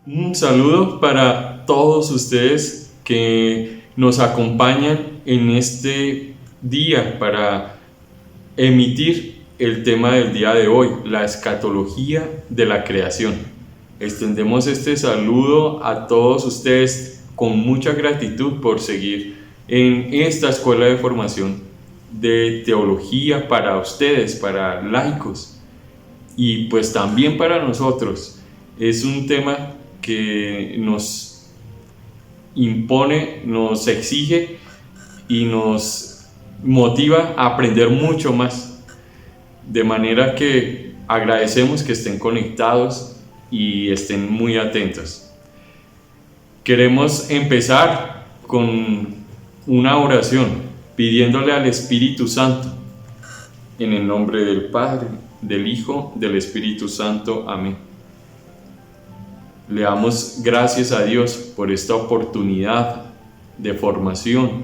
Un saludo para todos ustedes que nos acompañan en este día para emitir el tema del día de hoy, la escatología de la creación. Extendemos este saludo a todos ustedes con mucha gratitud por seguir en esta escuela de formación de teología para ustedes, para laicos y pues también para nosotros. Es un tema que nos impone, nos exige y nos motiva a aprender mucho más. De manera que agradecemos que estén conectados y estén muy atentos. Queremos empezar con una oración pidiéndole al Espíritu Santo, en el nombre del Padre, del Hijo, del Espíritu Santo. Amén. Le damos gracias a Dios por esta oportunidad de formación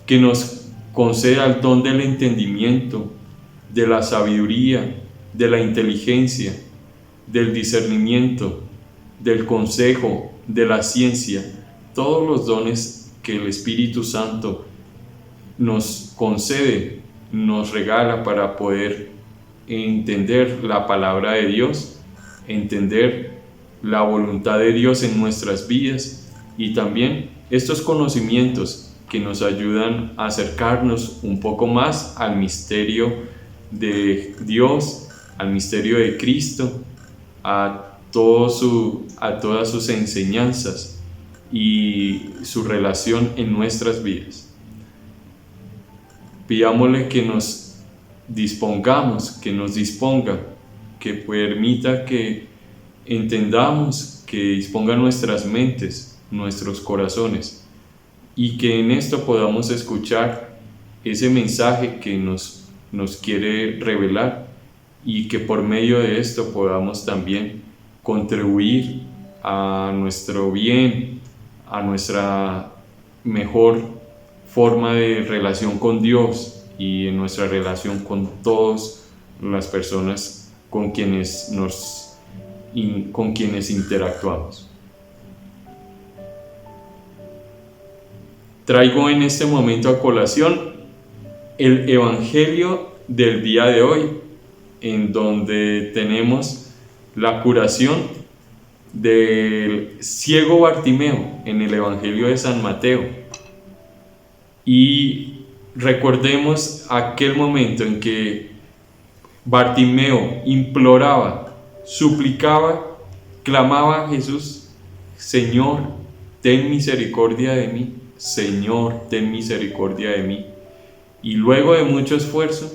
que nos conceda el don del entendimiento, de la sabiduría, de la inteligencia, del discernimiento, del consejo, de la ciencia, todos los dones que el Espíritu Santo nos concede, nos regala para poder entender la palabra de Dios, entender la voluntad de Dios en nuestras vidas y también estos conocimientos que nos ayudan a acercarnos un poco más al misterio de Dios, al misterio de Cristo, a todas sus enseñanzas y su relación en nuestras vidas. Pidámosle que nos dispongamos, que nos disponga, que permita que entendamos, que disponga nuestras mentes, nuestros corazones, y que en esto podamos escuchar ese mensaje que nos quiere revelar, y que por medio de esto podamos también contribuir a nuestro bien, a nuestra mejor forma de relación con Dios y en nuestra relación con todas las personas con quienes interactuamos. Traigo en este momento a colación el Evangelio del día de hoy, en donde tenemos la curación del ciego Bartimeo en el Evangelio de San Mateo. Y recordemos aquel momento en que Bartimeo imploraba, suplicaba, clamaba a Jesús: Señor, ten misericordia de mí, Señor, ten misericordia de mí. Y luego de mucho esfuerzo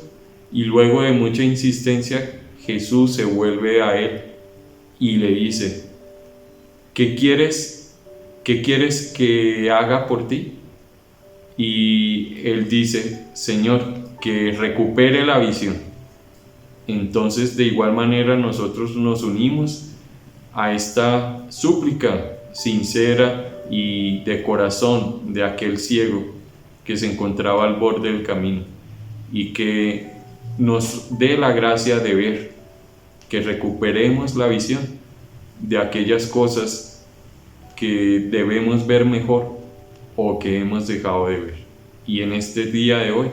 y luego de mucha insistencia, Jesús se vuelve a él y le dice: ¿Qué quieres que haga por ti? Y él dice: Señor, que recupere la visión. Entonces, de igual manera, nosotros nos unimos a esta súplica sincera y de corazón de aquel ciego que se encontraba al borde del camino, y que nos dé la gracia de ver, que recuperemos la visión de aquellas cosas que debemos ver mejor o que hemos dejado de ver. Y en este día de hoy,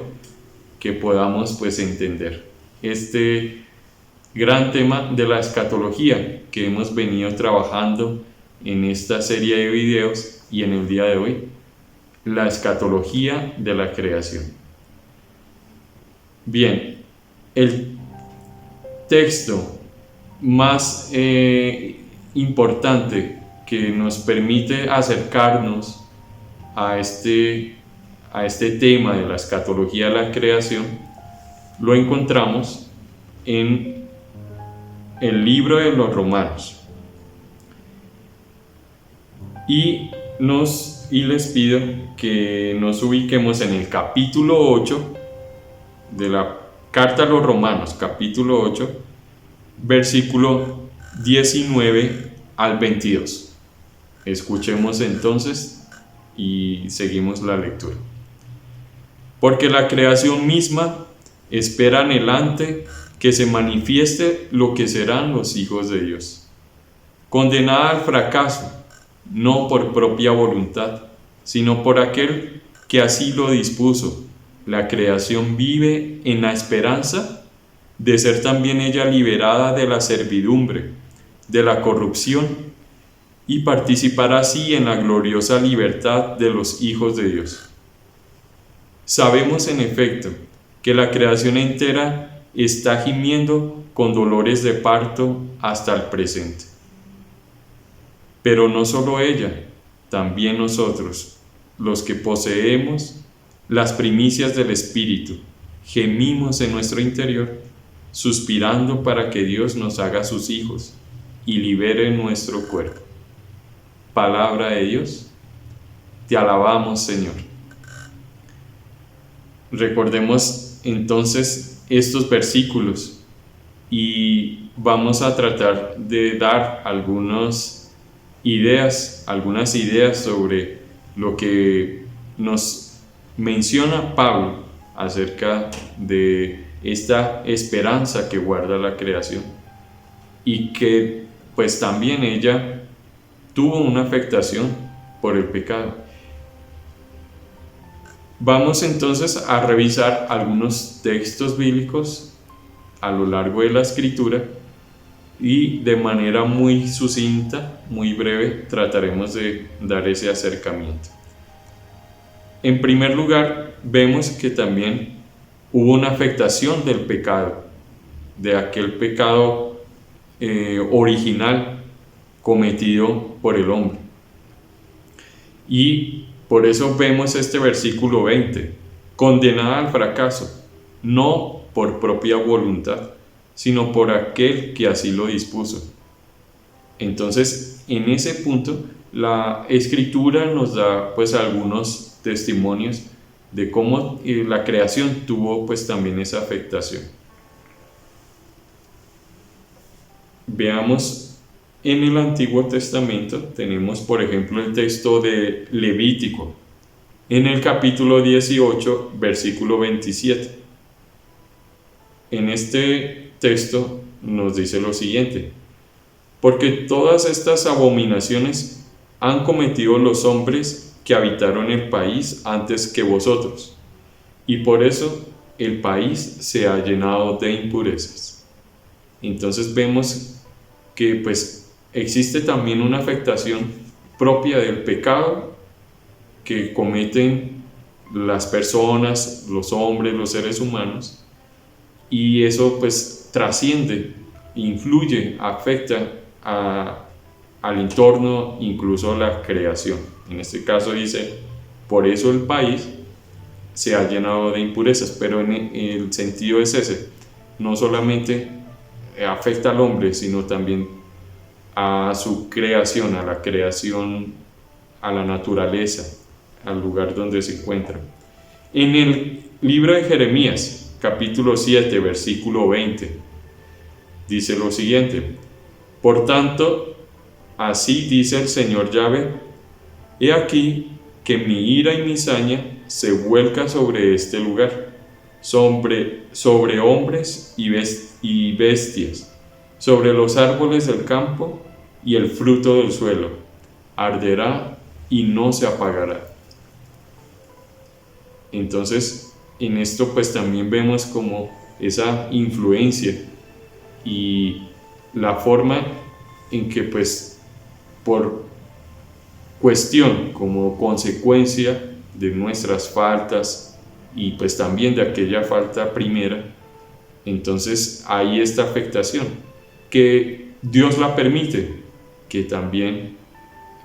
que podamos pues entender este gran tema de la escatología que hemos venido trabajando en esta serie de videos, y en el día de hoy, la escatología de la creación. Bien, el texto más importante que nos permite acercarnos a este tema de la escatología de la creación lo encontramos en el libro de los Romanos. Y les pido que nos ubiquemos en el capítulo 8 de la Carta a los Romanos, capítulo 8, versículo 19 al 22. Escuchemos entonces y seguimos la lectura. Porque la creación misma espera anhelante que se manifieste lo que serán los hijos de Dios. condenada al fracaso, no por propia voluntad, sino por aquel que así lo dispuso. La creación vive en la esperanza de ser también ella liberada de la servidumbre, de la corrupción, y participar así en la gloriosa libertad de los hijos de Dios. Sabemos en efecto que la creación entera está gimiendo con dolores de parto hasta el presente. Pero no solo ella, también nosotros, los que poseemos las primicias del Espíritu, gemimos en nuestro interior, suspirando para que Dios nos haga sus hijos y libere nuestro cuerpo. Palabra de Dios, te alabamos, Señor. Recordemos entonces estos versículos y vamos a tratar de dar algunas ideas sobre lo que nos menciona Pablo acerca de esta esperanza que guarda la creación y que pues también ella tuvo una afectación por el pecado. Vamos entonces a revisar algunos textos bíblicos a lo largo de la Escritura y de manera muy sucinta, muy breve, trataremos de dar ese acercamiento. En primer lugar, vemos que también hubo una afectación del pecado, de aquel pecado original cometido por el hombre. Y por eso vemos este versículo 20, condenada al fracaso, no por propia voluntad, sino por aquel que así lo dispuso. Entonces, en ese punto, la Escritura nos da pues algunos testimonios de cómo la creación tuvo pues también esa afectación. Veamos, en el Antiguo Testamento tenemos por ejemplo el texto de Levítico, en el capítulo 18, versículo 27. En este texto nos dice lo siguiente: porque todas estas abominaciones han cometido los hombres que habitaron el país antes que vosotros, y por eso el país se ha llenado de impurezas. Entonces vemos que pues existe también una afectación propia del pecado que cometen las personas, los hombres, los seres humanos, y eso pues trasciende, influye, afecta al entorno, incluso a la creación. En este caso dice, por eso el país se ha llenado de impurezas, pero el sentido es ese, no solamente afecta al hombre, sino también a su creación, a la creación, a la naturaleza, al lugar donde se encuentra. En el libro de Jeremías, capítulo 7, versículo 20, dice lo siguiente: por tanto, así dice el Señor Yahvé, he aquí que mi ira y mi saña se vuelca sobre este lugar, sobre hombres y bestias, sobre los árboles del campo y el fruto del suelo, arderá y no se apagará. Entonces, en esto pues también vemos como esa influencia y la forma en que pues por cuestión, como consecuencia de nuestras faltas y pues también de aquella falta primera, entonces hay esta afectación que Dios la permite, que también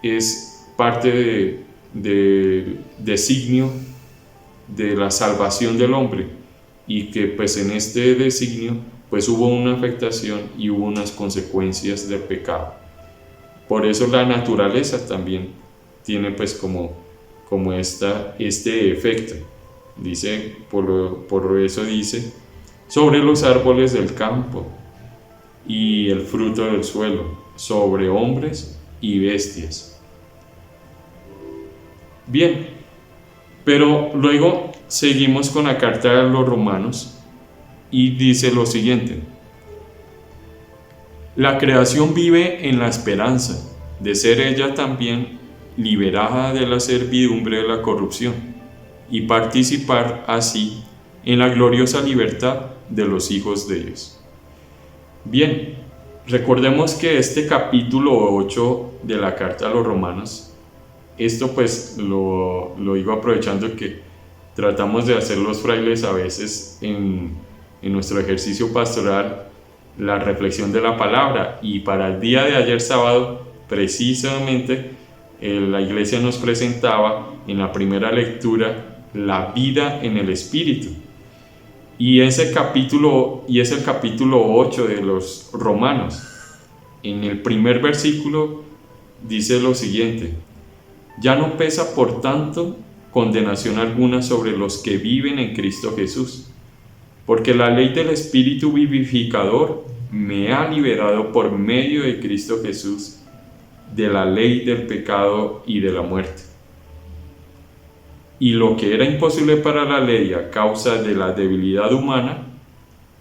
es parte de designio de la salvación del hombre, y que pues en este designio pues hubo una afectación y hubo unas consecuencias del pecado. Por eso la naturaleza también tiene pues como este efecto. Dice, por eso dice, sobre los árboles del campo y el fruto del suelo, sobre hombres y bestias. Bien, pero luego seguimos con la carta de los Romanos y dice lo siguiente: La creación vive en la esperanza de ser ella también liberada de la servidumbre de la corrupción y participar así en la gloriosa libertad de los hijos de Dios. Bien, recordemos que este capítulo 8 de la carta a los Romanos, esto pues lo digo aprovechando que tratamos de hacer los frailes a veces en nuestro ejercicio pastoral la reflexión de la palabra, y para el día de ayer sábado precisamente la iglesia nos presentaba en la primera lectura la vida en el Espíritu, y es el capítulo 8 de los Romanos. En el primer versículo dice lo siguiente: ya no pesa por tanto condenación alguna sobre los que viven en Cristo Jesús, porque la ley del Espíritu vivificador me ha liberado por medio de Cristo Jesús de la ley del pecado y de la muerte. Y lo que era imposible para la ley a causa de la debilidad humana,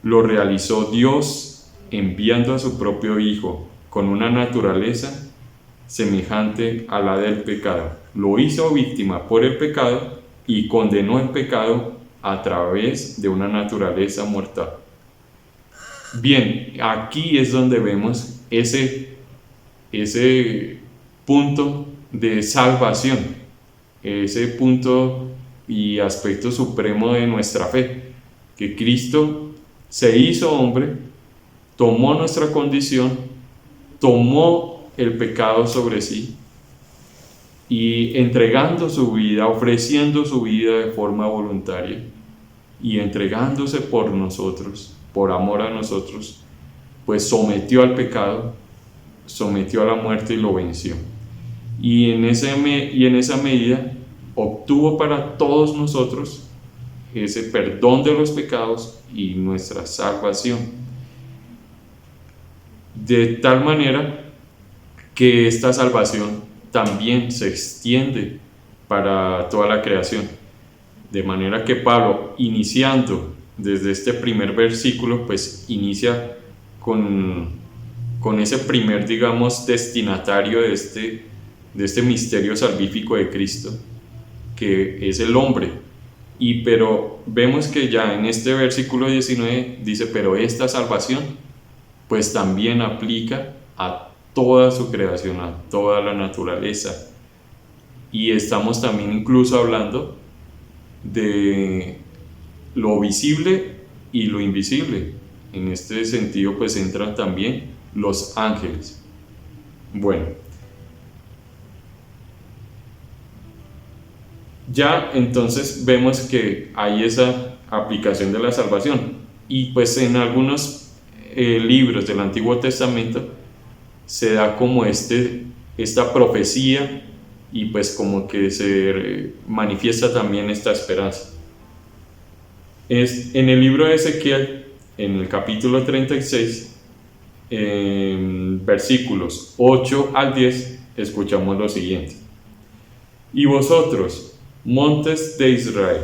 lo realizó Dios enviando a su propio Hijo con una naturaleza semejante a la del pecado. Lo hizo víctima por el pecado y condenó el pecado a través de una naturaleza mortal. Bien, aquí es donde vemos ese punto de salvación, ese punto y aspecto supremo de nuestra fe, que Cristo se hizo hombre, tomó nuestra condición, tomó el pecado sobre sí, y entregando su vida, ofreciendo su vida de forma voluntaria y entregándose por nosotros, por amor a nosotros, pues sometió al pecado, sometió a la muerte y lo venció. Y en esa medida obtuvo para todos nosotros ese perdón de los pecados y nuestra salvación. De tal manera que esta salvación también se extiende para toda la creación. De manera que Pablo, iniciando desde este primer versículo, pues inicia con ese primer, digamos, destinatario de este misterio salvífico de Cristo, que es el hombre. Pero vemos que ya en este versículo 19 dice: pero esta salvación pues también aplica a toda su creación, a toda la naturaleza. Y estamos también incluso hablando de lo visible y lo invisible. En este sentido pues entran también los ángeles. Bueno, ya entonces vemos que hay esa aplicación de la salvación, y pues en algunos libros del Antiguo Testamento se da como esta profecía, y pues como que se manifiesta también esta esperanza. Es en el libro de Ezequiel, en el capítulo 36, versículos 8 al 10, escuchamos lo siguiente: y vosotros, montes de Israel,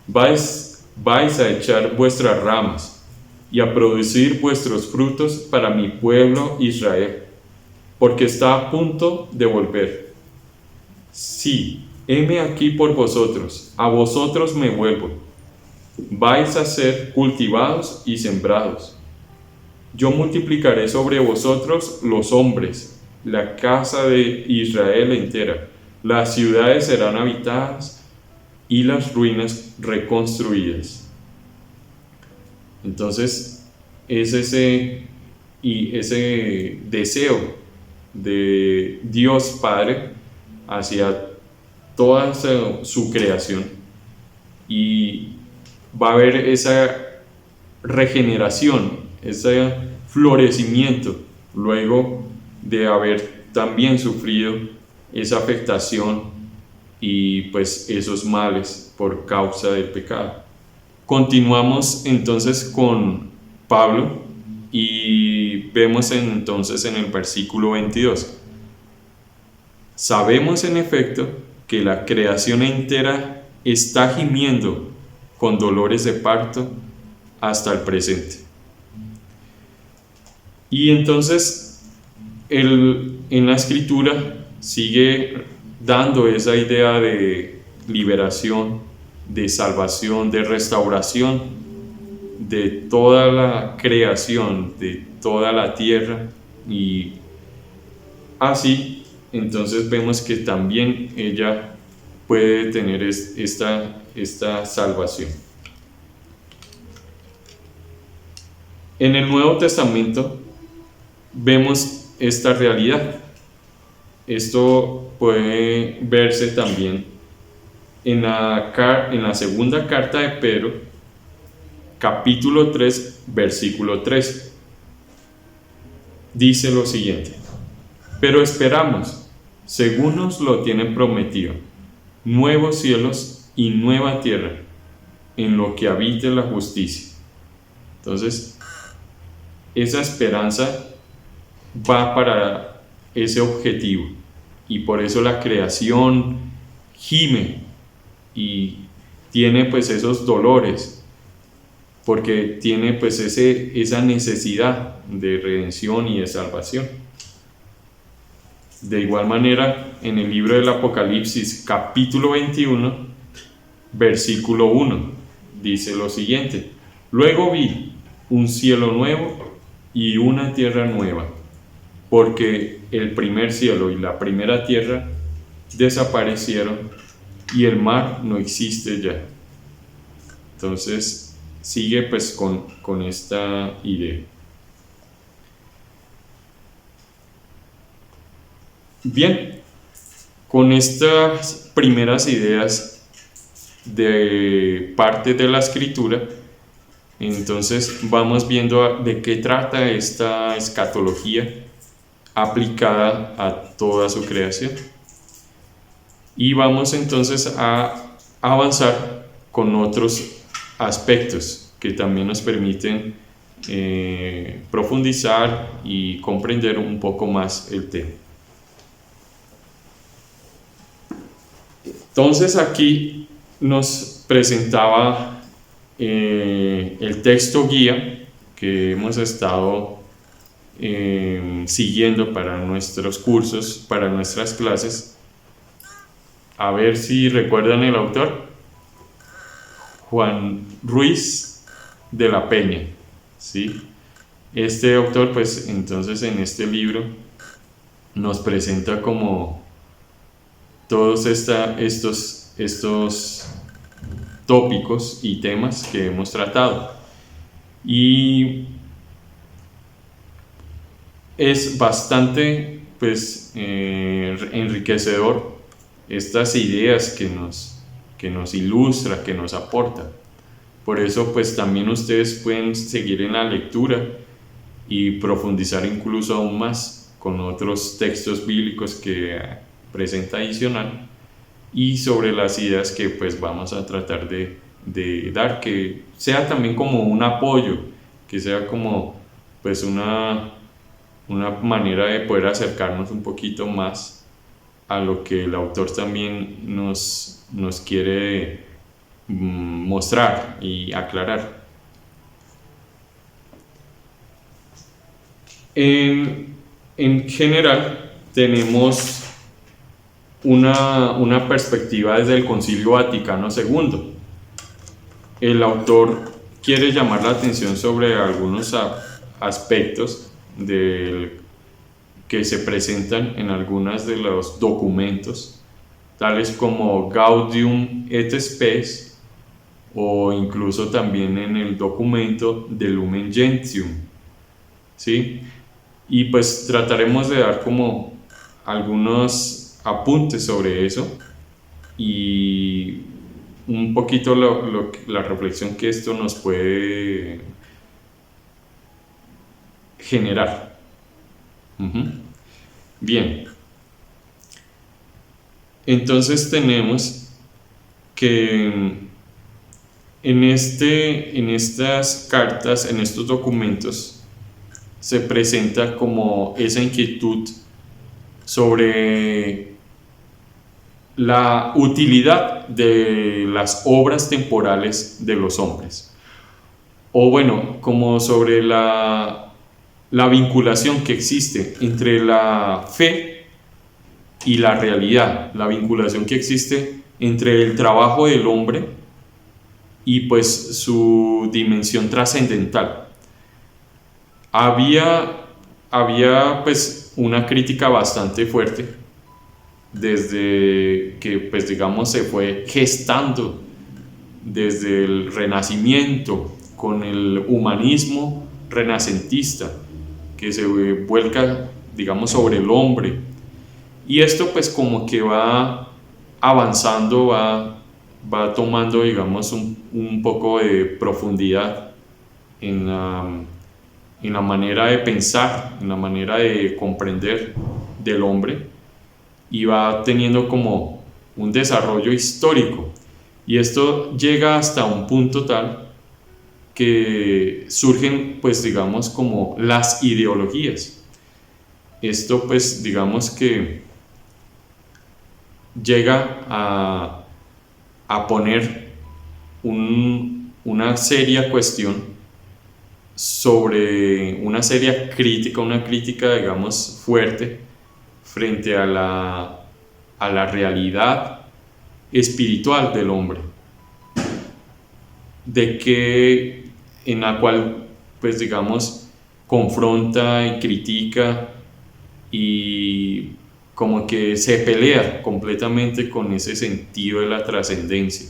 vais a echar vuestras ramas y a producir vuestros frutos para mi pueblo Israel, porque está a punto de volver. Sí, heme aquí por vosotros, a vosotros me vuelvo. Vais a ser cultivados y sembrados. Yo multiplicaré sobre vosotros los hombres, la casa de Israel entera. Las ciudades serán habitadas y las ruinas reconstruidas. Entonces es ese deseo de Dios Padre hacia toda su creación, y va a haber esa regeneración, ese florecimiento luego de haber también sufrido esa afectación y pues esos males por causa del pecado. Continuamos entonces con Pablo y vemos entonces en el versículo 22: sabemos en efecto que la creación entera está gimiendo con dolores de parto hasta el presente. Y entonces en la escritura sigue dando esa idea de liberación, de salvación, de restauración de toda la creación, de toda la tierra, y así entonces vemos que también ella puede tener esta salvación. En el Nuevo Testamento vemos esta realidad. Esto puede verse también en la segunda carta de Pedro, capítulo 3, versículo 3. Dice lo siguiente: pero esperamos, según nos lo tienen prometido, nuevos cielos y nueva tierra, en lo que habite la justicia. Entonces, esa esperanza va para ese objetivo, y por eso la creación gime y tiene pues esos dolores, porque tiene pues esa necesidad de redención y de salvación. De igual manera, en el libro del Apocalipsis, capítulo 21, versículo 1, dice lo siguiente: luego vi un cielo nuevo y una tierra nueva, porque el primer cielo y la primera tierra desaparecieron y el mar no existe ya. Entonces sigue pues con esta idea. Bien, con estas primeras ideas de parte de la escritura, entonces vamos viendo de qué trata esta escatología aplicada a toda su creación. Y vamos entonces a avanzar con otros aspectos que también nos permiten profundizar y comprender un poco más el tema. Entonces aquí nos presentaba el texto guía que hemos estado siguiendo para nuestros cursos, para nuestras clases. A ver si recuerdan el autor: Juan Ruiz de la Peña, ¿sí? Este autor pues entonces en este libro nos presenta como todos estos tópicos y temas que hemos tratado, y es bastante pues enriquecedor estas ideas que nos ilustra, que nos aporta. Por eso pues también ustedes pueden seguir en la lectura y profundizar incluso aún más con otros textos bíblicos que presenta adicional, y sobre las ideas que pues vamos a tratar de dar, que sea también como un apoyo, que sea como pues una manera de poder acercarnos un poquito más a lo que el autor también nos quiere mostrar y aclarar. En general tenemos una perspectiva desde el Concilio Vaticano II. El autor quiere llamar la atención sobre algunos aspectos que se presentan en algunos de los documentos, tales como Gaudium et Spes, o incluso también en el documento de Lumen Gentium, ¿sí? Y pues trataremos de dar como algunos apuntes sobre eso y un poquito la reflexión que esto nos puede generar. Bien, entonces tenemos que en estas cartas, en estos documentos, se presenta como esa inquietud sobre la utilidad de las obras temporales de los hombres, o bueno, como sobre la la vinculación que existe entre la fe y la realidad, la vinculación que existe entre el trabajo del hombre y pues su dimensión trascendental. Había pues una crítica bastante fuerte desde que pues digamos se fue gestando desde el Renacimiento con el humanismo renacentista que se vuelca digamos sobre el hombre, y esto pues como que va avanzando, va tomando digamos un poco de profundidad en la manera de pensar, en la manera de comprender del hombre, y va teniendo como un desarrollo histórico. Y esto llega hasta un punto tal que surgen, pues digamos, como las ideologías. Esto, pues digamos que llega a poner una seria cuestión sobre una seria crítica, una crítica, digamos, fuerte frente a la realidad espiritual del hombre, en la cual pues digamos confronta y critica y como que se pelea completamente con ese sentido de la trascendencia,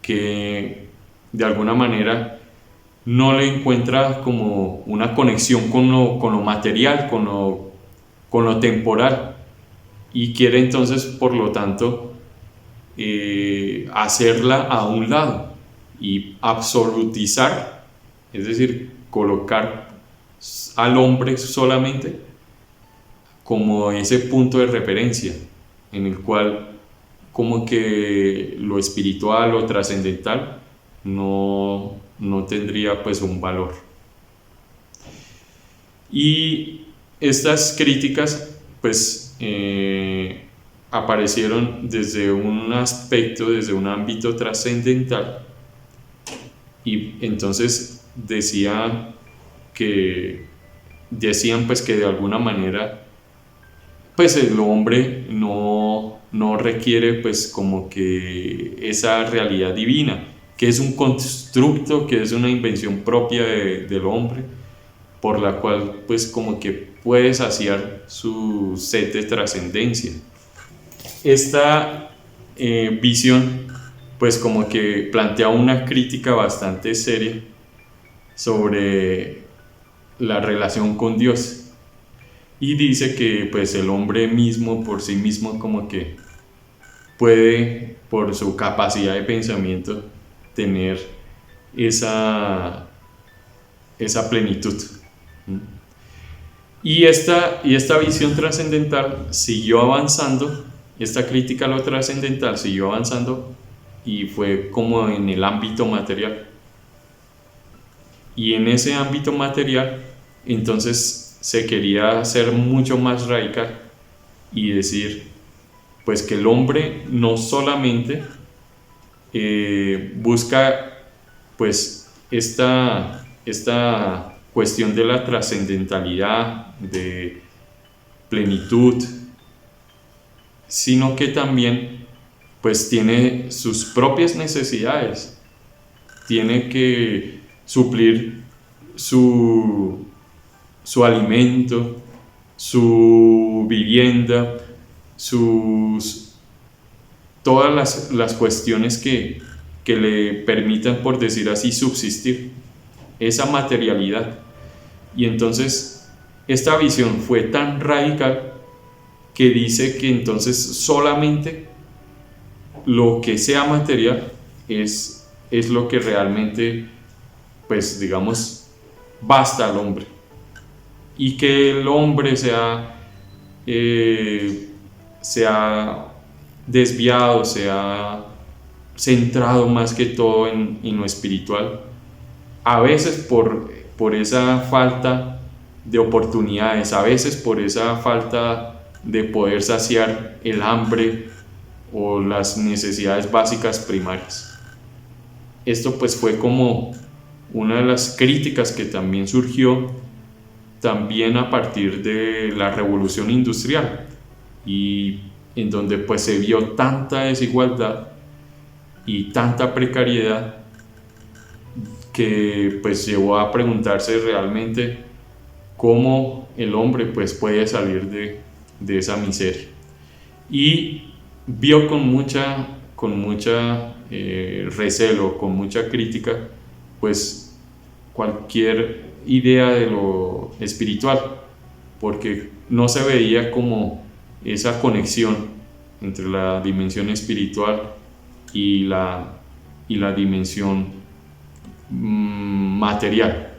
que de alguna manera no le encuentra como una conexión con lo material, con lo temporal, y quiere entonces por lo tanto hacerla a un lado y absolutizar, es decir, colocar al hombre solamente como ese punto de referencia en el cual como que lo espiritual o trascendental no tendría pues un valor. Y estas críticas pues aparecieron desde un aspecto, desde un ámbito trascendental, y entonces decían pues que de alguna manera pues el hombre no requiere pues como que esa realidad divina, que es un constructo, que es una invención propia del hombre, por la cual pues como que puede saciar su sed de trascendencia. Esta visión pues como que plantea una crítica bastante seria sobre la relación con Dios, y dice que pues el hombre mismo por sí mismo como que puede por su capacidad de pensamiento tener esa plenitud. Y esta visión trascendental siguió avanzando, esta crítica a lo trascendental siguió avanzando y fue como en el ámbito material. Y en ese ámbito material entonces se quería ser mucho más radical y decir pues que el hombre no solamente busca pues esta cuestión de la trascendentalidad, de plenitud, sino que también pues tiene sus propias necesidades, tiene que suplir su alimento, su vivienda, todas las cuestiones que le permitan, por decir así, subsistir, esa materialidad. Y entonces esta visión fue tan radical que dice que entonces solamente lo que sea material es lo que realmente pues digamos basta al hombre, y que el hombre se ha desviado, se ha centrado más que todo en lo espiritual, a veces por esa falta de oportunidades, a veces por esa falta de poder saciar el hambre o las necesidades básicas primarias. Esto pues fue como una de las críticas que también surgió también a partir de la revolución industrial, y en donde pues se vio tanta desigualdad y tanta precariedad que pues llevó a preguntarse realmente cómo el hombre pues puede salir de esa miseria. Y vio con mucha recelo, con mucha crítica, pues cualquier idea de lo espiritual, porque no se veía como esa conexión entre la dimensión espiritual y la dimensión material.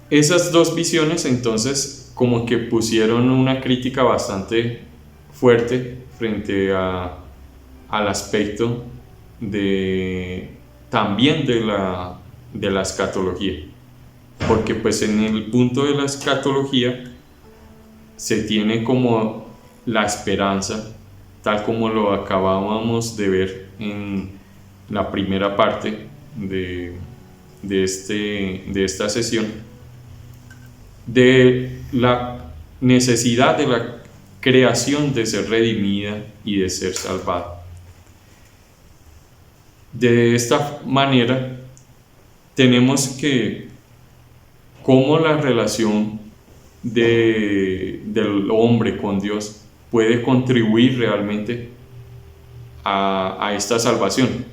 Esas dos visiones entonces como que pusieron una crítica bastante fuerte frente al aspecto también de la escatología, porque pues en el punto de la escatología se tiene como la esperanza, tal como lo acabábamos de ver en la primera parte de esta sesión, de la necesidad de la creación de ser redimida y de ser salvada. De esta manera tenemos que cómo la relación del hombre con Dios puede contribuir realmente a esta salvación.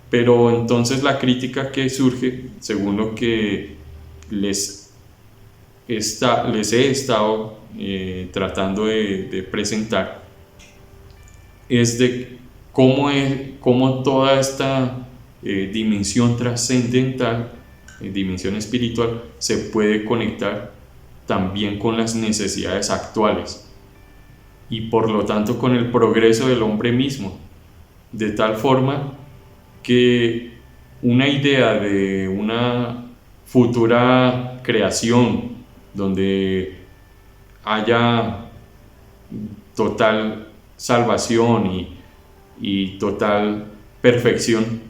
Pero entonces la crítica que surge, según lo que les he estado tratando de presentar, es de cómo toda esta dimensión trascendental, dimensión espiritual, se puede conectar también con las necesidades actuales y por lo tanto con el progreso del hombre mismo, de tal forma que una idea de una futura creación donde haya total salvación y total perfección,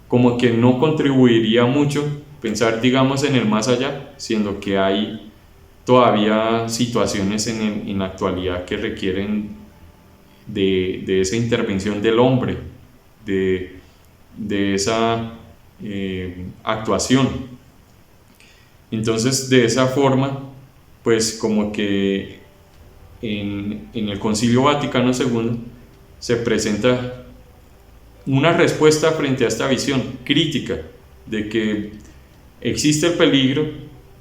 como que no contribuiría mucho pensar, digamos, en el más allá, siendo que hay todavía situaciones en la actualidad que requieren de esa intervención del hombre, de esa actuación. Entonces, de esa forma, pues como que en el Concilio Vaticano II se presenta una respuesta frente a esta visión crítica de que existe el peligro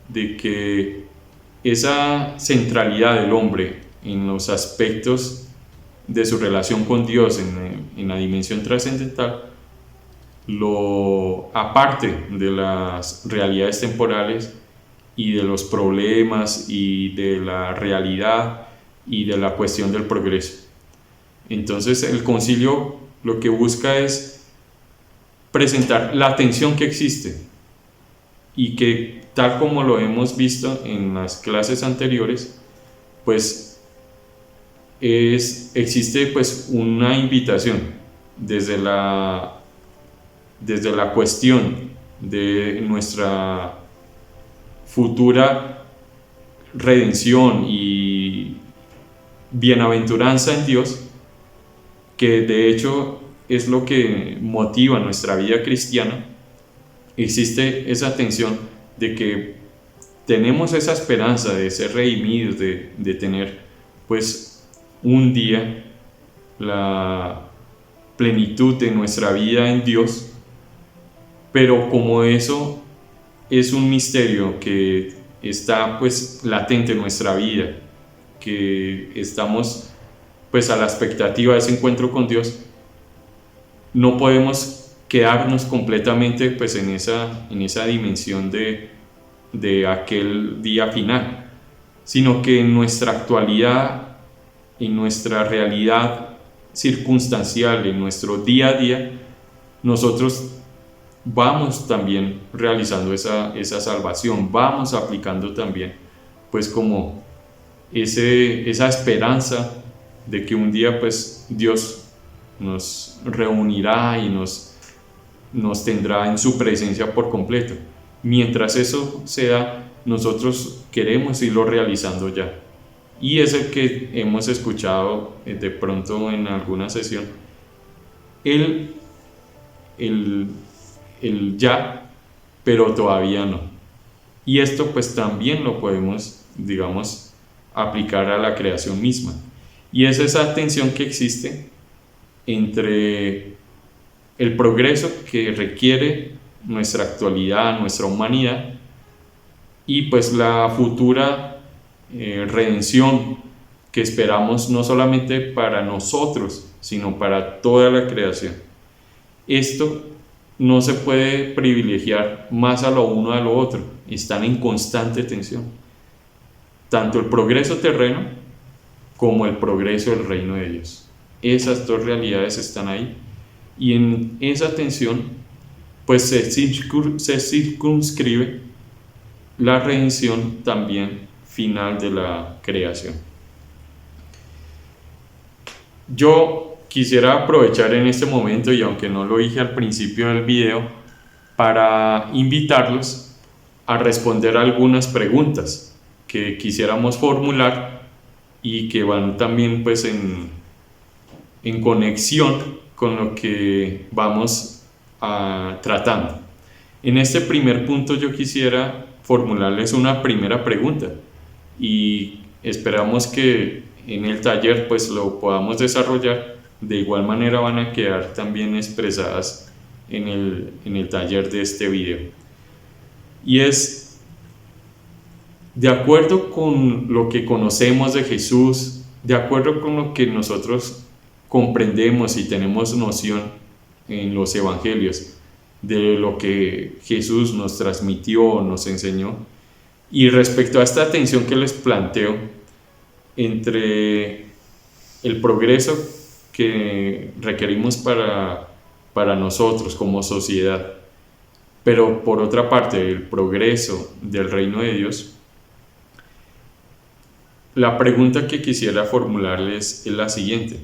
de que esa centralidad del hombre en los aspectos de su relación con Dios en la dimensión trascendental lo aparte de las realidades temporales y de los problemas y de la realidad y de la cuestión del progreso. Entonces el concilio lo que busca es presentar la tensión que existe y que, tal como lo hemos visto en las clases anteriores, pues existe pues una invitación desde la cuestión de nuestra futura redención y bienaventuranza en Dios, que de hecho es lo que motiva nuestra vida cristiana. Existe esa tensión de que tenemos esa esperanza de ser redimidos, de tener pues un día la plenitud de nuestra vida en Dios, pero como eso es un misterio que está pues latente en nuestra vida, que estamos pues a la expectativa de ese encuentro con Dios, no podemos quedarnos completamente pues en esa dimensión de aquel día final, sino que en nuestra actualidad, en nuestra realidad circunstancial, en nuestro día a día, nosotros vamos también realizando esa salvación, vamos aplicando también pues como esa esperanza de que un día pues Dios nos reunirá y nos tendrá en su presencia por completo. mientras eso se da, nosotros queremos irlo realizando ya. Y es el que hemos escuchado de pronto en alguna sesión, el ya, pero todavía no. Y esto pues también lo podemos, digamos, aplicar a la creación misma. Y es esa tensión que existe entre el progreso que requiere nuestra actualidad, nuestra humanidad, y pues la futura redención que esperamos no solamente para nosotros, sino para toda la creación. Esto no se puede privilegiar más a lo uno a lo otro, están en constante tensión. Tanto el progreso terreno como el progreso del reino de Dios. Esas dos realidades están ahí, y en esa tensión pues se circunscribe la redención también final de la creación. Yo quisiera aprovechar en este momento, y aunque no lo dije al principio del video, para invitarlos a responder algunas preguntas que quisiéramos formular y que van también pues en conexión con lo que vamos tratando. En este primer punto yo quisiera formularles una primera pregunta, y esperamos que en el taller pues lo podamos desarrollar. De igual manera van a quedar también expresadas en el taller de este video. Y es, de acuerdo con lo que conocemos de Jesús, de acuerdo con lo que nosotros comprendemos y tenemos noción en los evangelios de lo que Jesús nos transmitió, nos enseñó, y respecto a esta tensión que les planteo entre el progreso que requerimos para nosotros como sociedad, pero por otra parte el progreso del reino de Dios, la pregunta que quisiera formularles es la siguiente: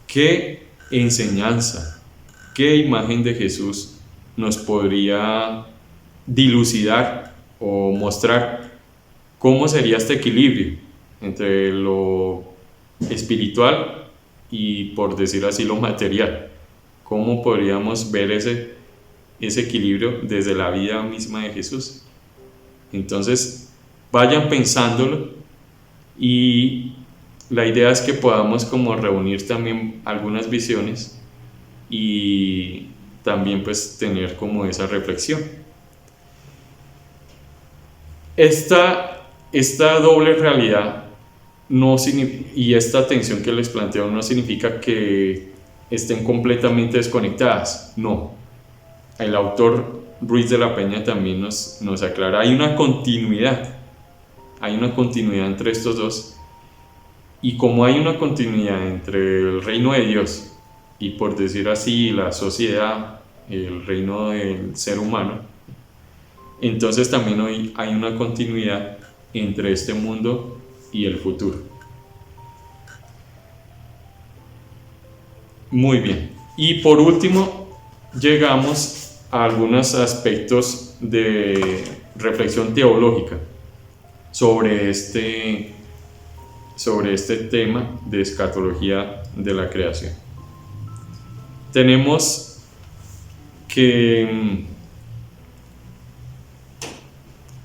¿qué enseñanza, qué imagen de Jesús nos podría dilucidar o mostrar cómo sería este equilibrio entre lo espiritual y, por decir así, lo material? ¿Cómo podríamos ver ese equilibrio desde la vida misma de Jesús? Entonces, vayan pensándolo, y la idea es que podamos como reunir también algunas visiones y también pues tener como esa reflexión. Esta doble realidad y esta tensión que les planteo no significa que estén completamente desconectadas, no. El autor Ruiz de la Peña también nos aclara, hay una continuidad entre estos dos, y como hay una continuidad entre el reino de Dios y, por decir así, la sociedad, el reino del ser humano, entonces también hoy hay una continuidad entre este mundo y el futuro. Muy bien, y por último llegamos a algunos aspectos de reflexión teológica sobre este tema de escatología de la creación. Tenemos que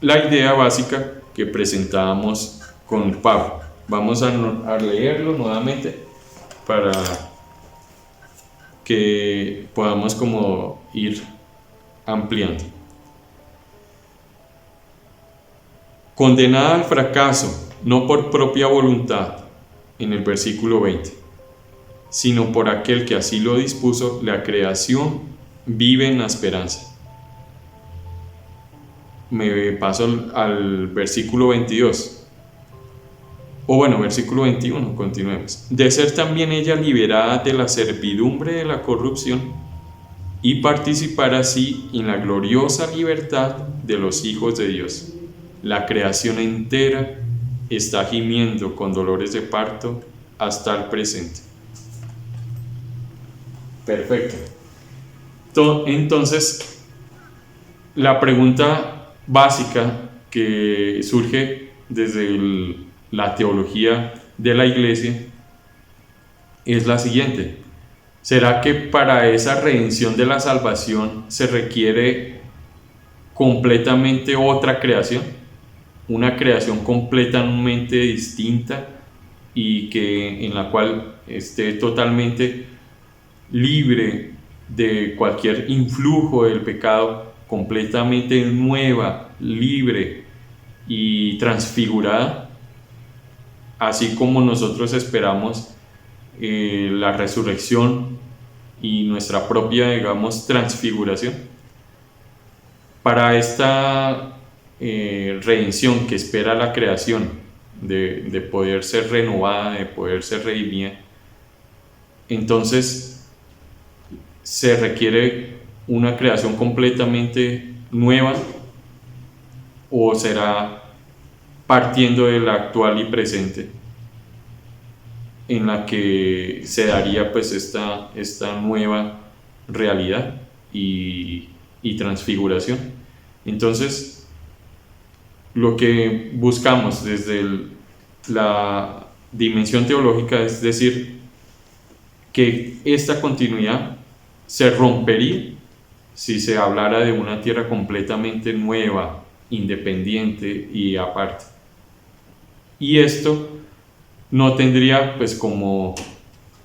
la idea básica que presentábamos con Pablo, vamos a leerlo nuevamente para que podamos como ir ampliando. Condenada al fracaso, no por propia voluntad, en el versículo 20, sino por aquel que así lo dispuso, la creación vive en la esperanza. Me paso al versículo 22. Versículo 21, continuemos. De ser también ella liberada de la servidumbre de la corrupción y participar así en la gloriosa libertad de los hijos de Dios. La creación entera está gimiendo con dolores de parto hasta el presente. Perfecto. Entonces, la pregunta básica que surge desde la teología de la Iglesia es la siguiente: ¿será que para esa redención de la salvación se requiere completamente otra creación? Una creación completamente distinta y en la cual esté totalmente libre de cualquier influjo del pecado, completamente nueva, libre y transfigurada, así como nosotros esperamos la resurrección y nuestra propia, digamos, transfiguración. Para esta redención que espera la creación, de poder ser renovada, de poder ser redimida, entonces se requiere una creación completamente nueva, o será partiendo de la actual y presente en la que se daría pues esta nueva realidad y transfiguración. Entonces, lo que buscamos desde la dimensión teológica es decir que esta continuidad se rompería si se hablara de una tierra completamente nueva, independiente y aparte. Y esto no tendría pues como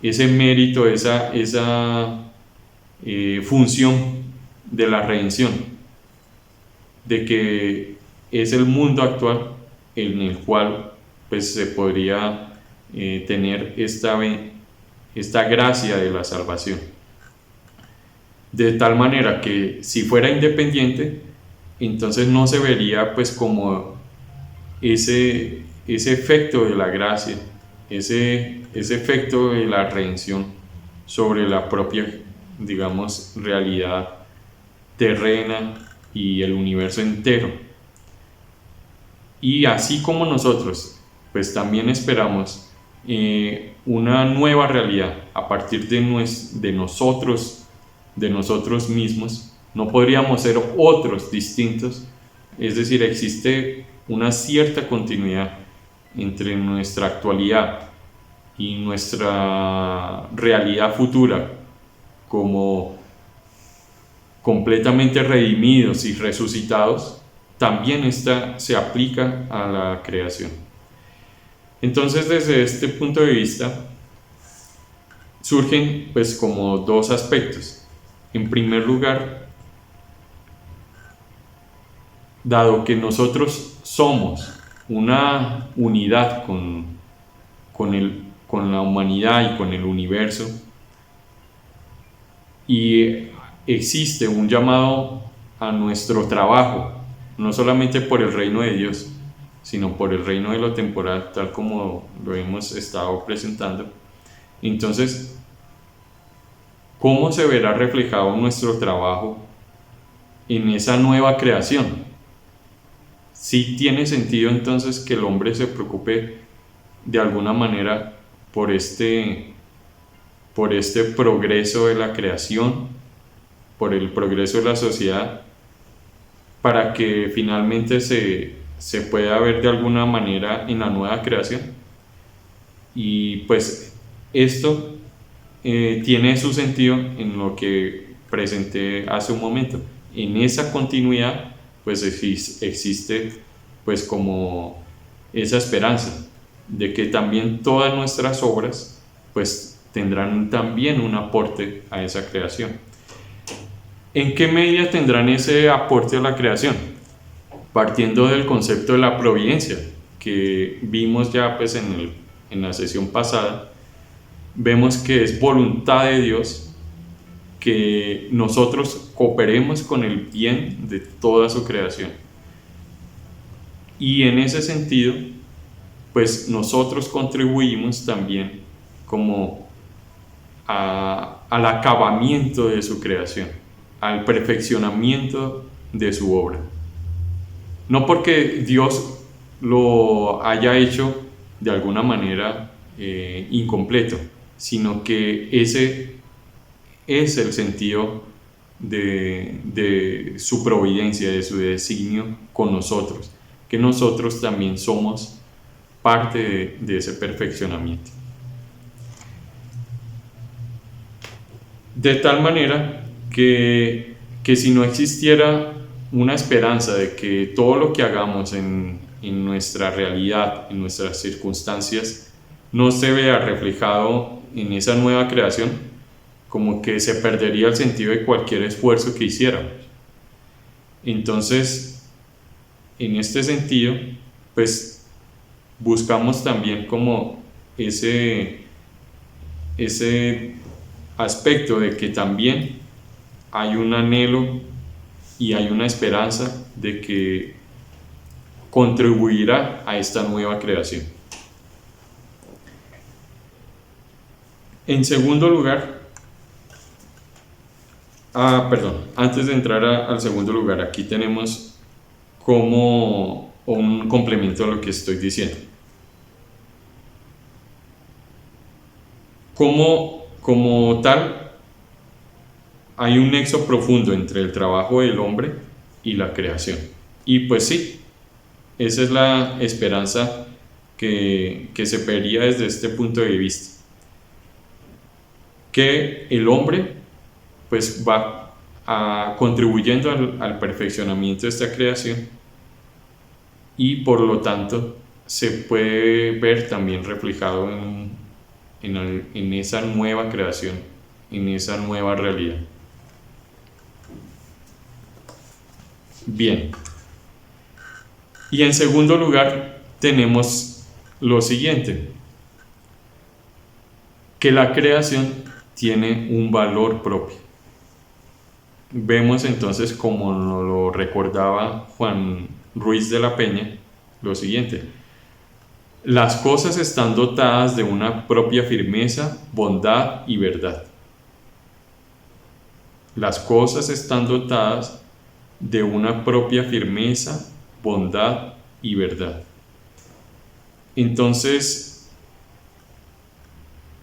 ese mérito, esa función de la redención, de que es el mundo actual en el cual pues se podría tener esta gracia de la salvación. De tal manera que si fuera independiente, entonces no se vería pues como ese efecto de la gracia, ese efecto de la redención sobre la propia, digamos, realidad terrena y el universo entero. Y así como nosotros, pues también esperamos una nueva realidad a partir de nosotros mismos. No podríamos ser otros distintos, es decir, existe una cierta continuidad entre nuestra actualidad y nuestra realidad futura como completamente redimidos y resucitados. También esta se aplica a la creación. Entonces, desde este punto de vista surgen pues como dos aspectos. En primer lugar, dado que nosotros somos una unidad con la humanidad y con el universo, y existe un llamado a nuestro trabajo, no solamente por el reino de Dios, sino por el reino de lo temporal, tal como lo hemos estado presentando. Entonces, ¿cómo se verá reflejado nuestro trabajo en esa nueva creación? Sí tiene sentido entonces que el hombre se preocupe de alguna manera por este progreso de la creación, por el progreso de la sociedad, para que finalmente se pueda ver de alguna manera en la nueva creación. Y pues esto tiene su sentido en lo que presenté hace un momento. En esa continuidad pues existe pues como esa esperanza de que también todas nuestras obras pues tendrán también un aporte a esa creación. ¿En qué medida tendrán ese aporte a la creación? Partiendo del concepto de la providencia que vimos ya pues en la sesión pasada, vemos que es voluntad de Dios que nosotros cooperemos con el bien de toda su creación. Y en ese sentido, pues nosotros contribuimos también como al acabamiento de su creación, al perfeccionamiento de su obra. No porque Dios lo haya hecho de alguna manera incompleto, sino que ese es el sentido de su providencia, de su designio con nosotros, que nosotros también somos parte de ese perfeccionamiento. De tal manera que si no existiera una esperanza de que todo lo que hagamos en nuestra realidad, en nuestras circunstancias, no se vea reflejado en esa nueva creación, como que se perdería el sentido de cualquier esfuerzo que hiciéramos. Entonces, en este sentido, pues buscamos también como ese aspecto de que también hay un anhelo y hay una esperanza de que contribuirá a esta nueva creación. En segundo lugar, antes de entrar al segundo lugar, aquí tenemos como un complemento a lo que estoy diciendo. Como tal, hay un nexo profundo entre el trabajo del hombre y la creación. Y pues sí, esa es la esperanza que se vería desde este punto de vista. Que el hombre pues va contribuyendo al perfeccionamiento de esta creación y por lo tanto se puede ver también reflejado en esa nueva creación, en esa nueva realidad. Bien. Y en segundo lugar tenemos lo siguiente, que la creación tiene un valor propio. Vemos entonces, como nos lo recordaba Juan Ruiz de la Peña, lo siguiente: las cosas están dotadas de una propia firmeza, bondad y verdad. Las cosas están dotadas de una propia firmeza, bondad y verdad. Entonces,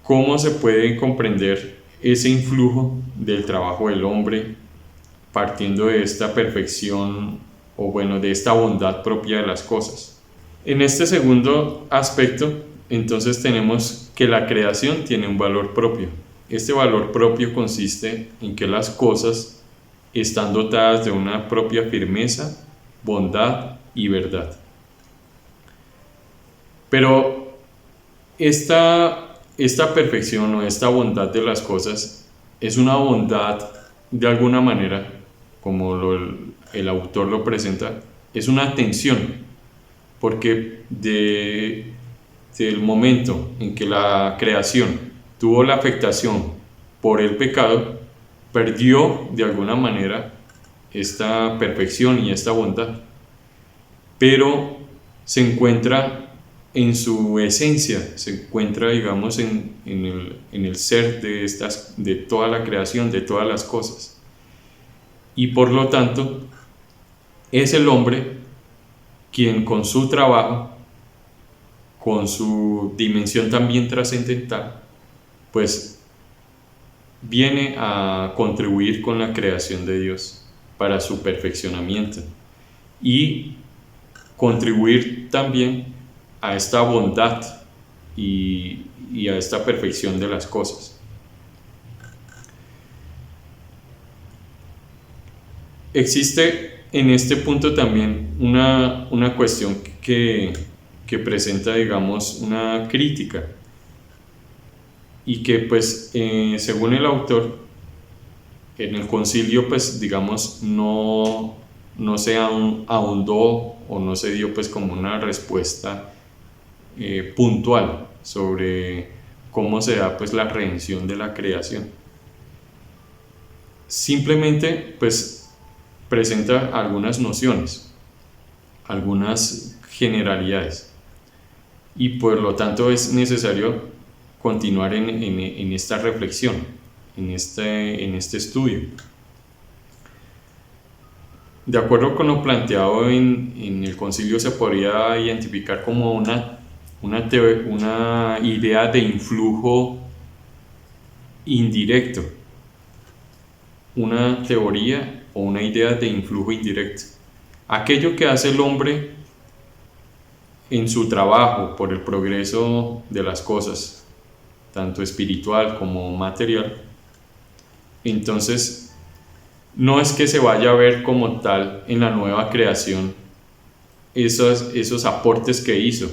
¿cómo se puede comprender ese influjo del trabajo del hombre partiendo de esta perfección de esta bondad propia de las cosas? En este segundo aspecto, entonces tenemos que la creación tiene un valor propio. Este valor propio consiste en que las cosas están dotadas de una propia firmeza, bondad y verdad. Pero esta perfección o esta bondad de las cosas es una bondad, de alguna manera, como el autor lo presenta, es una tensión, porque del momento en que la creación tuvo la afectación por el pecado, perdió de alguna manera esta perfección y esta bondad, pero se encuentra en su esencia, se encuentra, digamos, en el ser de toda la creación, de todas las cosas. Y por lo tanto, es el hombre quien con su trabajo, con su dimensión también trascendental, pues viene a contribuir con la creación de Dios para su perfeccionamiento y contribuir también a esta bondad y a esta perfección de las cosas. Existe en este punto también una cuestión que presenta, digamos, una crítica, y que pues según el autor, en el concilio pues digamos no se ahondó o no se dio pues como una respuesta puntual sobre cómo se da pues la redención de la creación. Simplemente pues presenta algunas nociones, algunas generalidades, y por lo tanto es necesario continuar en esta reflexión, en este estudio. De acuerdo con lo planteado en el concilio, se podría identificar como una idea de influjo indirecto, una teoría o una idea de influjo indirecto. Aquello que hace el hombre en su trabajo por el progreso de las cosas, tanto espiritual como material, entonces no es que se vaya a ver como tal en la nueva creación esos aportes que hizo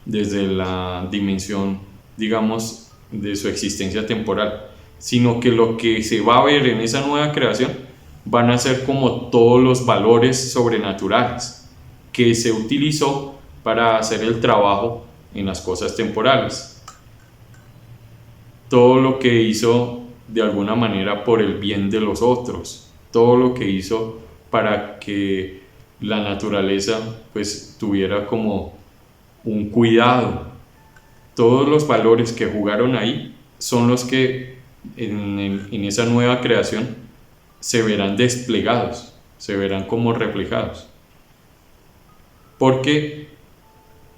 desde la dimensión, digamos, de su existencia temporal, sino que lo que se va a ver en esa nueva creación van a ser como todos los valores sobrenaturales que se utilizó para hacer el trabajo en las cosas temporales. Todo lo que hizo de alguna manera por el bien de los otros, todo lo que hizo para que la naturaleza pues tuviera como un cuidado. Todos los valores que jugaron ahí son los que en esa nueva creación se verán desplegados, se verán como reflejados. Porque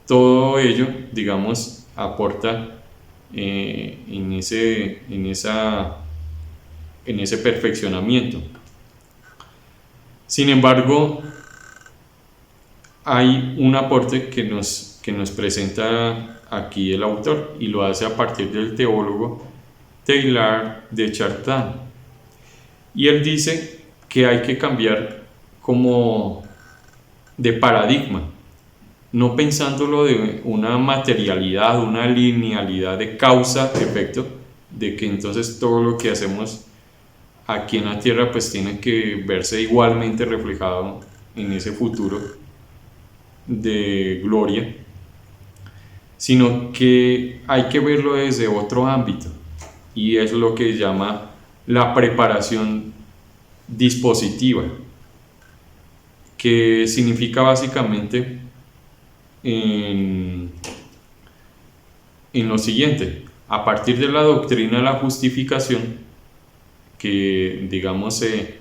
todo ello, digamos, aporta en ese perfeccionamiento. Sin embargo, hay un aporte que nos presenta aquí el autor y lo hace a partir del teólogo Teilhard de Chardin. Y él dice que hay que cambiar como de paradigma, no pensándolo de una materialidad, una linealidad de causa-efecto, de que entonces todo lo que hacemos aquí en la tierra pues tiene que verse igualmente reflejado en ese futuro de gloria, sino que hay que verlo desde otro ámbito, y es lo que llama la preparación dispositiva, que significa básicamente en lo siguiente: a partir de la doctrina de la justificación, que digamos se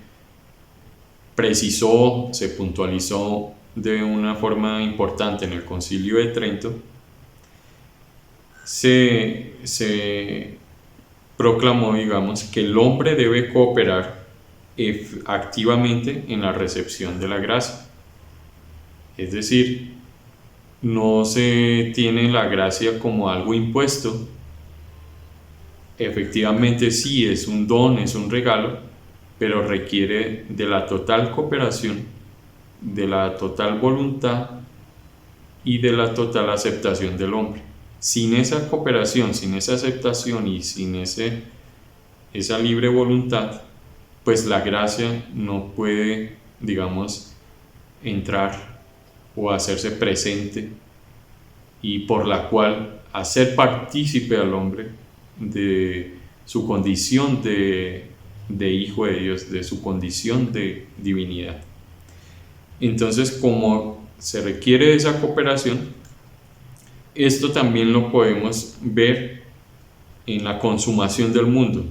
precisó, se puntualizó de una forma importante en el Concilio de Trento, se proclamó, digamos, que el hombre debe cooperar activamente en la recepción de la gracia. Es decir, no se tiene la gracia como algo impuesto. Efectivamente sí, es un don, es un regalo, pero requiere de la total cooperación, de la total voluntad y de la total aceptación del hombre. Sin esa cooperación, sin esa aceptación y sin esa libre voluntad, pues la gracia no puede, digamos, entrar o hacerse presente, y por la cual hacer partícipe al hombre de su condición de hijo de Dios, de su condición de divinidad. Entonces, como se requiere de esa cooperación, esto también lo podemos ver en la consumación del mundo,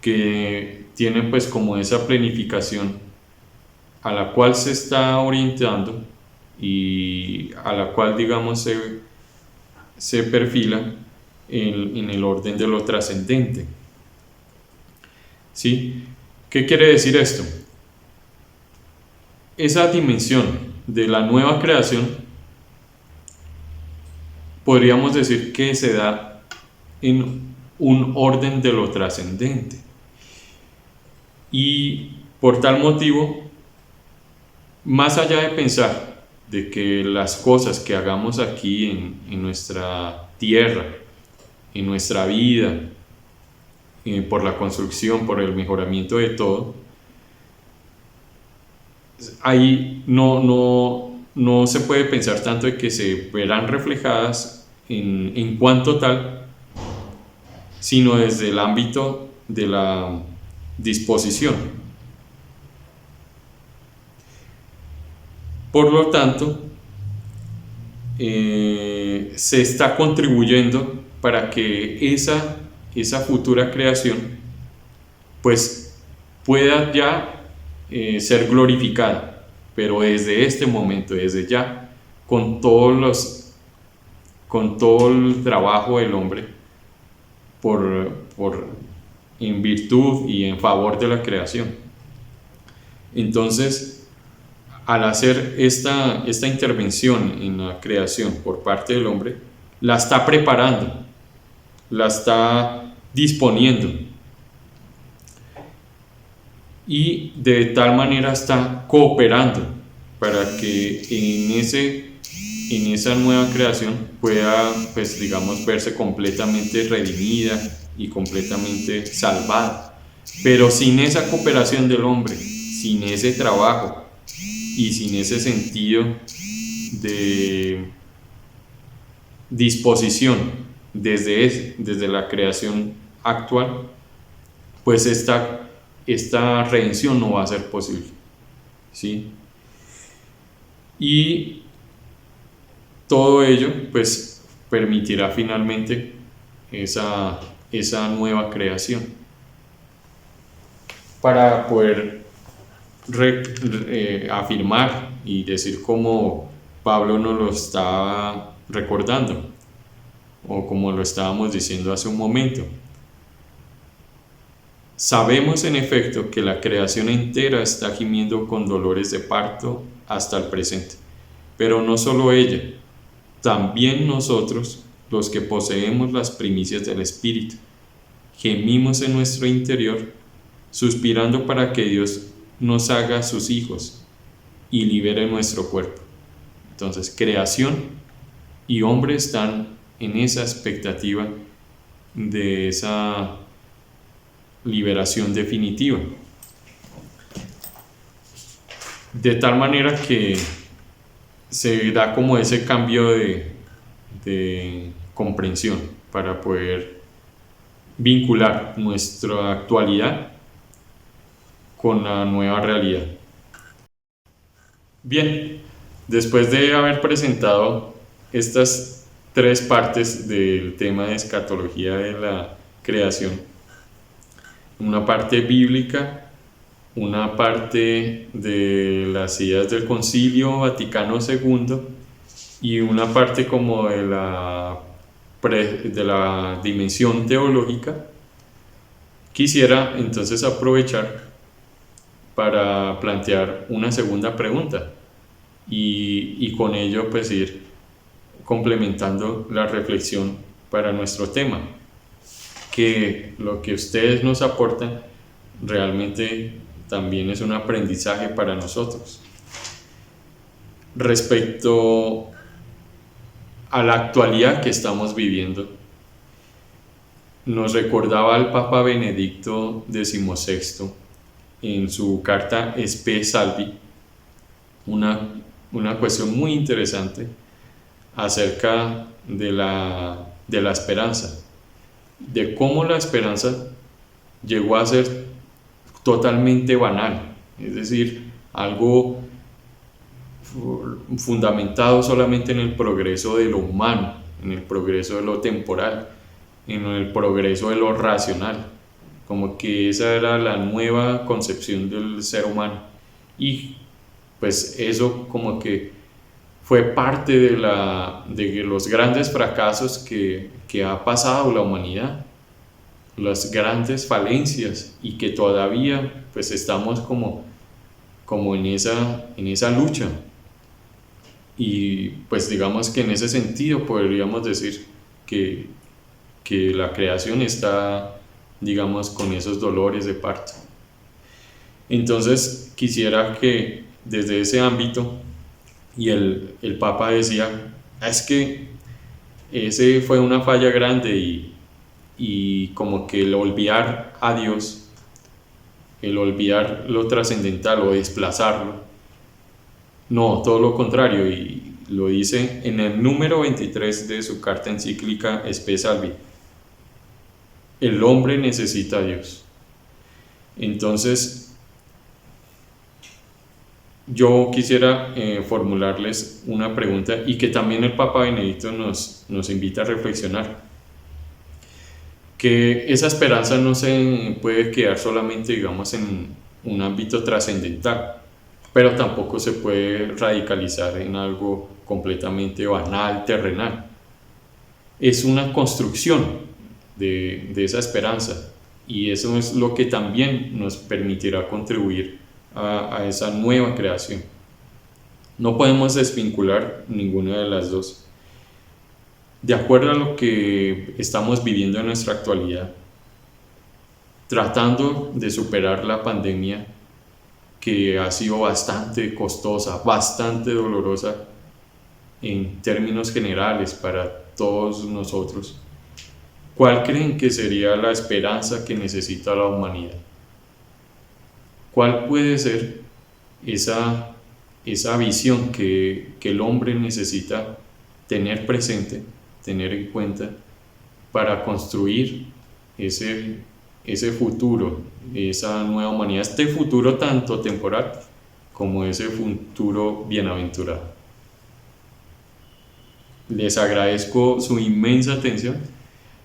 que tiene pues como esa planificación a la cual se está orientando y a la cual, digamos, se perfila en el orden de lo trascendente. ¿Sí? ¿Qué quiere decir esto? Esa dimensión de la nueva creación podríamos decir que se da en un orden de lo trascendente, y por tal motivo, más allá de pensar de que las cosas que hagamos aquí en nuestra tierra, en nuestra vida, por la construcción, por el mejoramiento de todo, ahí no se puede pensar tanto de que se verán reflejadas en cuanto tal, sino desde el ámbito de la disposición. Por lo tanto, se está contribuyendo para que esa futura creación pues pueda ya ser glorificada, pero desde este momento, desde ya, con todo el trabajo del hombre por en virtud y en favor de la creación. Entonces, al hacer esta intervención en la creación por parte del hombre, la está preparando, la está disponiendo, y de tal manera está cooperando para que en esa nueva creación pueda, pues digamos, verse completamente redimida y completamente salvada. Pero sin esa cooperación del hombre, sin ese trabajo y sin ese sentido de disposición desde la creación actual, pues esta redención no va a ser posible, ¿sí? Y todo ello pues permitirá finalmente esa nueva creación. Para poder afirmar y decir como Pablo nos lo estaba recordando, o como lo estábamos diciendo hace un momento, sabemos en efecto que la creación entera está gimiendo con dolores de parto hasta el presente, pero no solo ella, también nosotros, los que poseemos las primicias del Espíritu, gemimos en nuestro interior, suspirando para que Dios nos haga sus hijos y libere nuestro cuerpo. Entonces, creación y hombre están en esa expectativa de esa liberación definitiva. De tal manera que se da como ese cambio de comprensión para poder vincular nuestra actualidad con la nueva realidad. Bien, después de haber presentado estas tres partes del tema de escatología de la creación, una parte bíblica, una parte de las ideas del Concilio Vaticano II y una parte como de la dimensión teológica, quisiera entonces aprovechar para plantear una segunda pregunta y con ello pues ir complementando la reflexión para nuestro tema, que lo que ustedes nos aportan realmente también es un aprendizaje para nosotros. Respecto a la actualidad que estamos viviendo, nos recordaba el Papa Benedicto XVI en su carta Spe Salvi una cuestión muy interesante acerca de la esperanza, de cómo la esperanza llegó a ser totalmente banal, es decir, algo fundamentado solamente en el progreso de lo humano, en el progreso de lo temporal, en el progreso de lo racional, como que esa era la nueva concepción del ser humano. Y pues eso como que fue parte de los grandes fracasos que ha pasado la humanidad, las grandes falencias, y que todavía pues estamos como en esa lucha. Y pues digamos que en ese sentido podríamos decir que la creación está, digamos, con esos dolores de parto. Entonces quisiera que desde ese ámbito, y el Papa decía, es que ese fue una falla grande y como que el olvidar a Dios, el olvidar lo trascendental o desplazarlo, no, todo lo contrario, y lo dice en el número 23 de su carta encíclica Spe Salvi: el hombre necesita a Dios. Entonces, yo quisiera formularles una pregunta y que también el Papa Benedicto nos invita a reflexionar. Que esa esperanza no se puede quedar solamente, digamos, en un ámbito trascendental, pero tampoco se puede radicalizar en algo completamente banal, terrenal. Es una construcción de esa esperanza, y eso es lo que también nos permitirá contribuir a esa nueva creación. No podemos desvincular ninguna de las dos. De acuerdo a lo que estamos viviendo en nuestra actualidad, tratando de superar la pandemia que ha sido bastante costosa, bastante dolorosa en términos generales para todos nosotros, ¿cuál creen que sería la esperanza que necesita la humanidad? ¿Cuál puede ser esa visión que el hombre necesita tener presente, tener en cuenta para construir ese futuro, esa nueva humanidad, este futuro tanto temporal como ese futuro bienaventurado? Les agradezco su inmensa atención.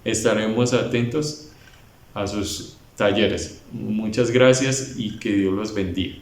Estaremos atentos a sus talleres. Muchas gracias y que Dios los bendiga.